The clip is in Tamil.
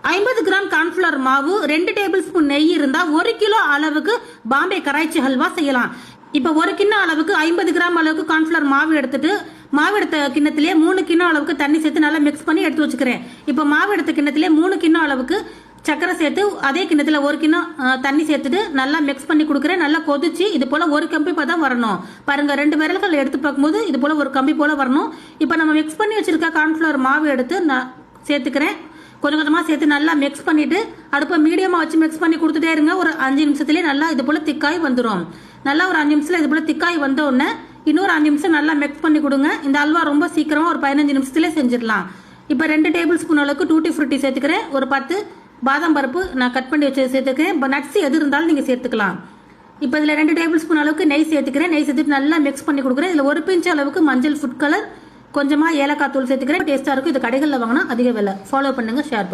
50 கிராம் கார்ன்ஃபிளவர் மாவு, 2 டேபிள் ஸ்பூன் நெய் இருந்தா 1 கிலோ அளவுக்கு பாம்பே கராய்ச்சி ஹல்வா செய்யலாம். இப்ப 1 கிண்ணம் அளவுக்கு 50 கிராம் அளவுக்கு கார்ன்ஃபிளவர் மாவு எடுத்துட்டு, மாவு எடுத்த கிண்ணத்திலே 3 கிண்ணம் அளவுக்கு தண்ணி சேர்த்து நல்லா மிக்ஸ் பண்ணி எடுத்து வச்சுக்கிறேன். இப்ப மாவு எடுத்த கிண்ணத்திலே 3 கிண்ணம் அளவுக்கு சக்கரை சேர்த்து அதே கிண்ணத்துல 1 கிண்ணம் தண்ணி சேர்த்துட்டு நல்லா மிக்ஸ் பண்ணி கொடுக்குறேன். நல்லா கொதிச்சு இது போல ஒரு கம்பி தான் வரணும். பாருங்க, 2 விரல்கள் எடுத்து பார்க்கும்போது இது போல ஒரு கம்பி போல வரணும். இப்ப நம்ம மிக்ஸ் பண்ணி வச்சிருக்க கார்ன்ஃபிளவர் மாவு எடுத்து நான் சேர்த்துக்கிறேன். கொஞ்சம் கொஞ்சமா சேர்த்து நல்லா மிக்ஸ் பண்ணிட்டு அடுப்பை மீடியமா வச்சு மிக்ஸ் பண்ணி கொடுத்துட்டே இருங்க. ஒரு 5 நிமிஷத்துலயே நல்லா இது போல திக்காய் வந்துடும். நல்லா ஒரு 5 நிமிஷத்துல இது போல திக்காய் வந்த உடனே இன்னொரு 5 நிமிஷம் நல்லா மிக்ஸ் பண்ணி கொடுங்க. இந்த அல்வா ரொம்ப சீக்கிரமா ஒரு 15 நிமிஷத்துலயே செஞ்சிடலாம். இப்ப 2 டேபிள் ஸ்பூன் அளவுக்கு டூட்டி ஃப்ரூட்டி சேர்த்துக்கிறேன். ஒரு 10 பாதாம் பருப்பு நான் கட் பண்ணி வச்சு சேர்த்துக்கிறேன். நட்ஸ் எது இருந்தாலும் நீங்க சேர்த்துக்கலாம். இப்போ இதுல 2 டேபிள் ஸ்பூன் அளவுக்கு நெய் சேர்த்துக்கிறேன். நெய் சேர்த்துட்டு நல்லா மிக்ஸ் பண்ணி கொடுக்குறேன். இதுல 1 பிஞ்ச் அளவுக்கு மஞ்சள் ஃபுட் கலர், கொஞ்சமா ஏலக்காய் தூள் சேர்த்துக்கிறேன். டேஸ்டா இருக்கும். இது கடைகளில் வாங்கினா அதிக விலை. ஃபாலோ பண்ணுங்க, ஷேர் பண்ணுங்க.